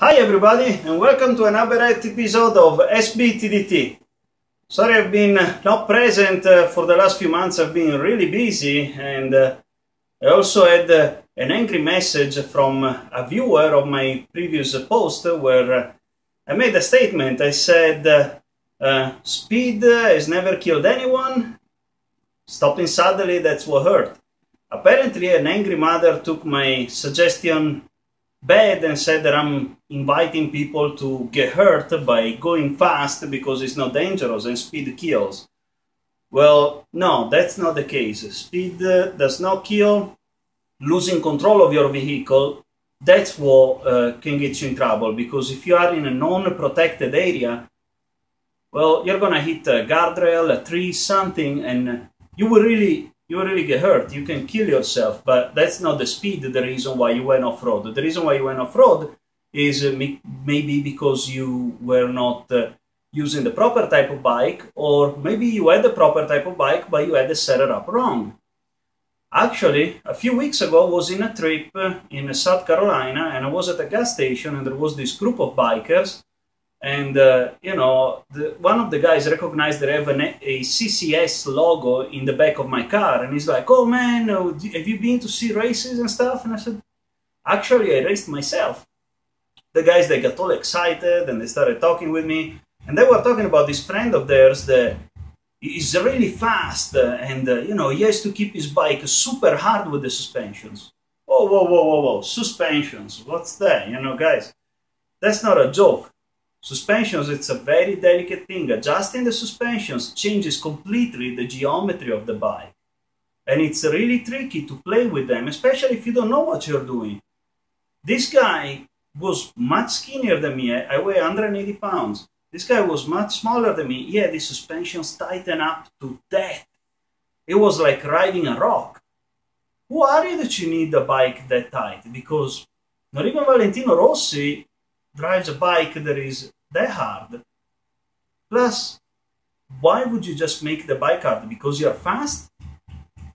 Hi everybody and welcome to another episode of SBTDT. Sorry I've been not present for the last few months. I've been really busy, and I also had an angry message from a viewer of my previous post where I made a statement. I said speed has never killed anyone, stopping suddenly, that's what hurt. Apparently an angry mother took my suggestion bad and said that I'm inviting people to get hurt by going fast because it's not dangerous and speed kills. Well, no, that's not the case. Speed does not kill. Losing control of your vehicle, that's what can get you in trouble, because if you are in a non-protected area, well, you're gonna hit a guardrail, a tree, something, and you will really get hurt. You can kill yourself, but that's not the speed, the reason why you went off-road. The reason why you went off-road is maybe because you were not using the proper type of bike, or maybe you had the proper type of bike, but you had the setup wrong. Actually, a few weeks ago, I was in a trip in South Carolina, and I was at a gas station, and there was this group of bikers. And, you know, one of the guys recognized that I have a CCS logo in the back of my car. And he's like, "Oh man, have you been to see races and stuff?" And I said, "Actually, I raced myself." The guys, they got all excited and they started talking with me. And they were talking about this friend of theirs that is really fast. And, you know, he has to keep his bike super hard with the suspensions. Whoa, whoa, whoa, whoa, whoa. Suspensions. What's that? You know, guys, that's not a joke. Suspensions, it's a very delicate thing. Adjusting the suspensions changes completely the geometry of the bike. And it's really tricky to play with them, especially if you don't know what you're doing. This guy was much skinnier than me. I weigh 180 pounds. This guy was much smaller than me. He had his suspensions tightened up to death. It was like riding a rock. Who are you that you need a bike that tight? Because not even Valentino Rossi drives a bike that is that hard. Plus, why would you just make the bike hard? Because you're fast?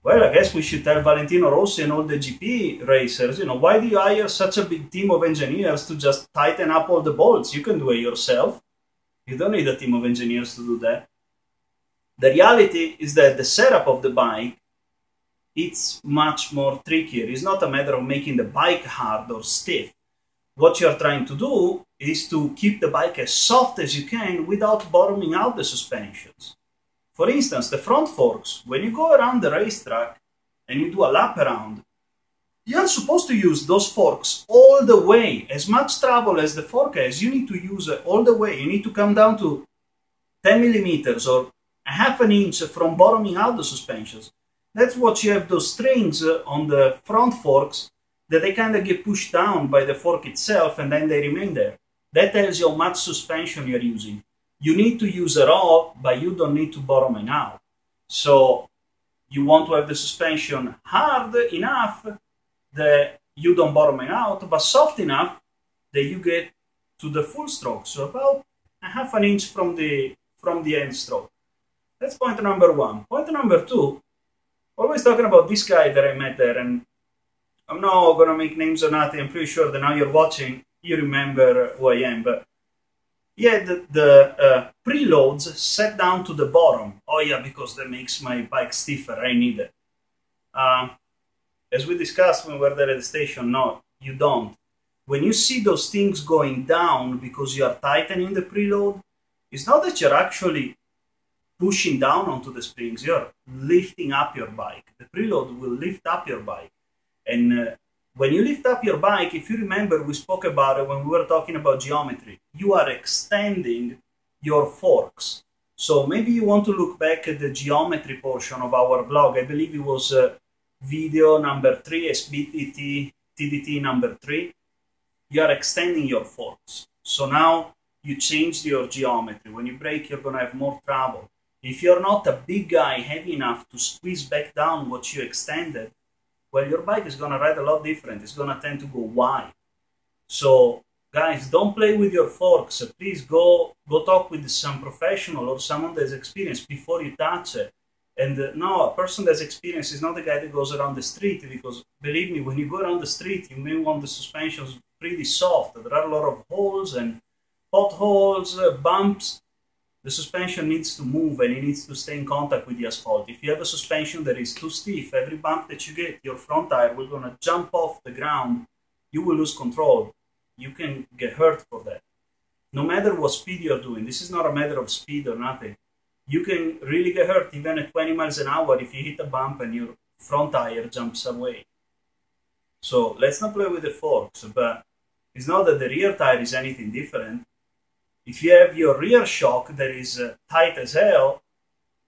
Well, I guess we should tell Valentino Rossi and all the GP racers, you know, why do you hire such a big team of engineers to just tighten up all the bolts? You can do it yourself. You don't need a team of engineers to do that. The reality is that the setup of the bike, it's much more trickier. It's not a matter of making the bike hard or stiff. What you're trying to do is to keep the bike as soft as you can without bottoming out the suspensions. For instance, the front forks, when you go around the racetrack and you do a lap around, you're supposed to use those forks all the way. As much travel as the fork has, you need to use it all the way. You need to come down to 10 millimeters or a half an inch from bottoming out the suspensions. That's what you have those strings on the front forks, that they kind of get pushed down by the fork itself and then they remain there. That tells you how much suspension you're using. You need to use it all, but you don't need to bottom it out. So you want to have the suspension hard enough that you don't bottom it out, but soft enough that you get to the full stroke. So about a half an inch from the end stroke. That's point number one. Point number two, always talking about this guy that I met there, and I'm not going to make names or nothing. I'm pretty sure that now you're watching, you remember who I am. But he had the preloads set down to the bottom. Oh yeah, because that makes my bike stiffer. I need it. As we discussed when we were there at the station, no, you don't. When you see those things going down because you are tightening the preload, it's not that you're actually pushing down onto the springs. You're lifting up your bike. The preload will lift up your bike. And when you lift up your bike, if you remember, we spoke about it when we were talking about geometry. You are extending your forks. So maybe you want to look back at the geometry portion of our vlog. I believe it was video number 3, SBTDT number 3. You are extending your forks. So now you changed your geometry. When you brake, you're going to have more trouble. If you're not a big guy heavy enough to squeeze back down what you extended, well, your bike is going to ride a lot different. It's going to tend to go wide. So, guys, don't play with your forks. Please go talk with some professional or someone that's experienced before you touch it. And no, a person that's experienced is not the guy that goes around the street, because believe me, when you go around the street, you may want the suspensions pretty soft. There are a lot of holes and potholes, bumps. The suspension needs to move and it needs to stay in contact with the asphalt. If you have a suspension that is too stiff, every bump that you get, your front tire will gonna jump off the ground. You will lose control. You can get hurt for that. No matter what speed you're doing, this is not a matter of speed or nothing. You can really get hurt even at 20 miles an hour if you hit a bump and your front tire jumps away. So let's not play with the forks, but it's not that the rear tire is anything different. If you have your rear shock that is tight as hell,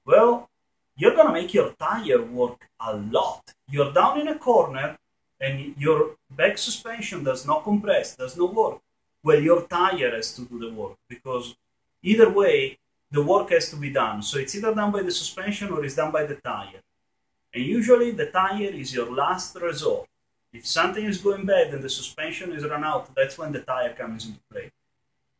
well, you're gonna make your tire work a lot. You're down in a corner and your back suspension does not compress, does not work. Well, your tire has to do the work, because either way, the work has to be done. So it's either done by the suspension or it's done by the tire. And usually the tire is your last resort. If something is going bad and the suspension is run out, that's when the tire comes into play.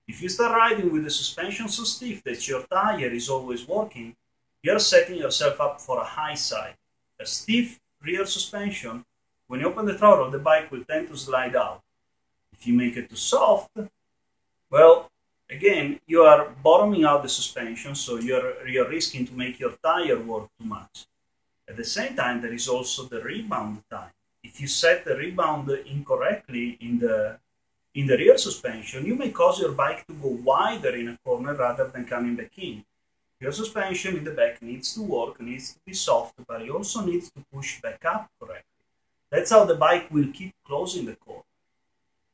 If you start riding with the suspension so stiff that your tire is always working, you're setting yourself up for a high side. A stiff rear suspension, when you open the throttle, the bike will tend to slide out. If you make it too soft, well, again, you are bottoming out the suspension, so you're risking to make your tire work too much. At the same time, there is also the rebound time. If you set the rebound incorrectly in the rear suspension, you may cause your bike to go wider in a corner rather than coming back in. Your suspension in the back needs to work, needs to be soft, but it also needs to push back up correctly. That's how the bike will keep closing the corner.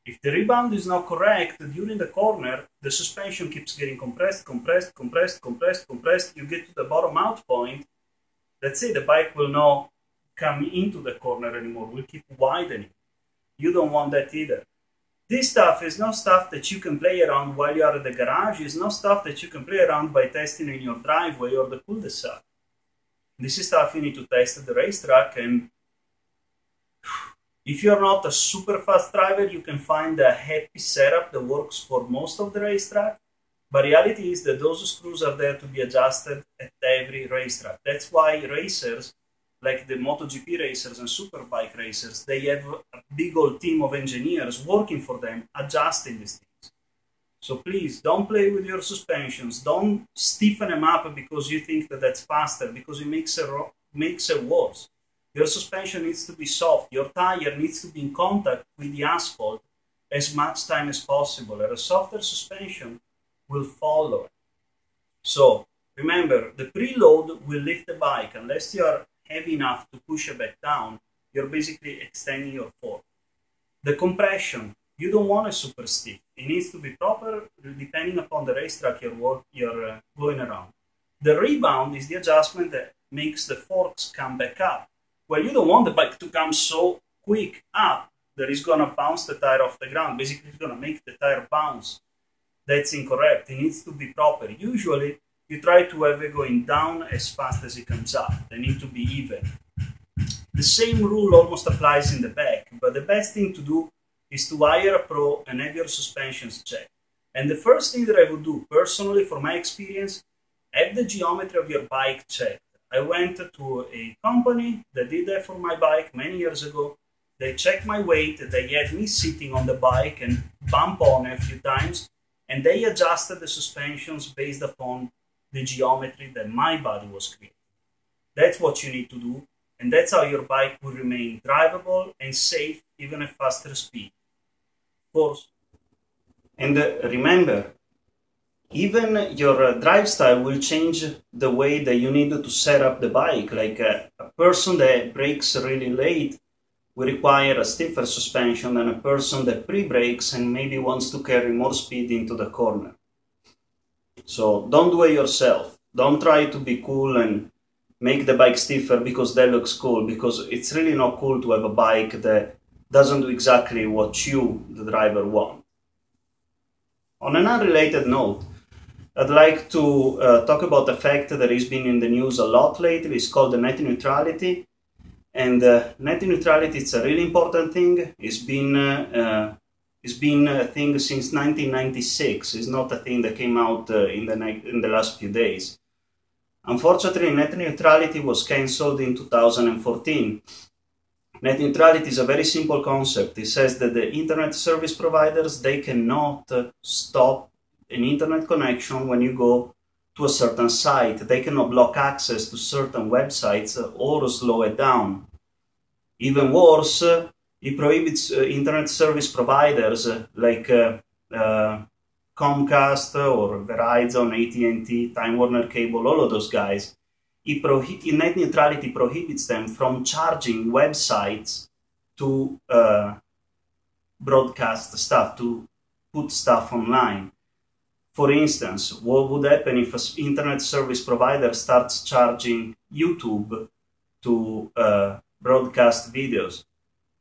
If the rebound is not correct during the corner, the suspension keeps getting compressed. You get to the bottom out point, that's it, the bike will not come into the corner anymore, will keep widening. You don't want that either. This stuff is not stuff that you can play around while you are at the garage. It's not stuff that you can play around by testing in your driveway or the cul-de-sac. This is stuff you need to test at the racetrack, and if you're not a super fast driver, you can find a happy setup that works for most of the racetrack. But reality is that those screws are there to be adjusted at every racetrack. That's why racers, like the MotoGP racers and Superbike racers, they have a big old team of engineers working for them, adjusting these things. So please, don't play with your suspensions. Don't stiffen them up because you think that that's faster, because it makes it worse. Your suspension needs to be soft. Your tire needs to be in contact with the asphalt as much time as possible. And a softer suspension will follow it. So remember, the preload will lift the bike. Unless you are heavy enough to push it back down, you're basically extending your fork. The compression, you don't want it super stiff. It needs to be proper depending upon the racetrack you're going around. The rebound is the adjustment that makes the forks come back up. Well, you don't want the bike to come so quick up that it's going to bounce the tire off the ground. Basically, it's going to make the tire bounce. That's incorrect. It needs to be proper. Usually, you try to have it going down as fast as it comes up. They need to be even. The same rule almost applies in the back, but the best thing to do is to hire a pro and have your suspensions checked. And the first thing that I would do, personally, from my experience, have the geometry of your bike checked. I went to a company that did that for my bike many years ago. They checked my weight, they had me sitting on the bike and bump on a few times, and they adjusted the suspensions based upon the geometry that my body was creating. That's what you need to do, and that's how your bike will remain drivable and safe even at faster speed. Of course. And remember, even your drive style will change the way that you need to set up the bike. Like a person that brakes really late will require a stiffer suspension than a person that pre-brakes and maybe wants to carry more speed into the corner. So don't do it yourself. Don't try to be cool and make the bike stiffer because that looks cool, because it's really not cool to have a bike that doesn't do exactly what you, the driver, want. On an unrelated note, I'd like to talk about a fact that has been in the news a lot lately. It's called the net neutrality. And net neutrality is a really important thing. It's been a thing since 1996. It's not a thing that came out in the last few days. Unfortunately, net neutrality was cancelled in 2014. Net neutrality is a very simple concept. It says that the internet service providers, they cannot stop an internet connection when you go to a certain site. They cannot block access to certain websites or slow it down. Even worse, it prohibits internet service providers like Comcast or Verizon, AT&T, Time Warner Cable, all of those guys. Net neutrality prohibits them from charging websites to broadcast stuff, to put stuff online. For instance, what would happen if an internet service provider starts charging YouTube to broadcast videos?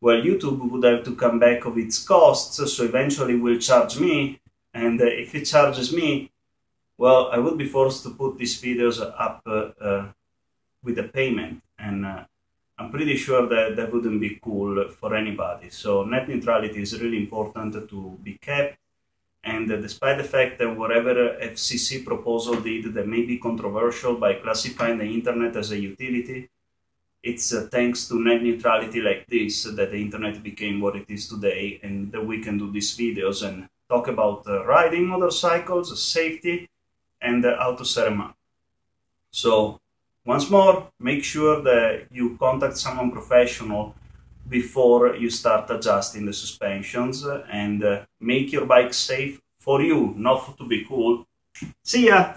Well, YouTube would have to come back of its costs, so eventually will charge me, and if it charges me, well, I would be forced to put these videos up with a payment, and I'm pretty sure that that wouldn't be cool for anybody. So net neutrality is really important to be kept, and despite the fact that whatever FCC proposal did that may be controversial by classifying the internet as a utility, it's thanks to net neutrality like this that the internet became what it is today, and that we can do these videos and talk about riding motorcycles, safety, and how to set them up. So once more, make sure that you contact someone professional before you start adjusting the suspensions, and make your bike safe for you, not to be cool. See ya!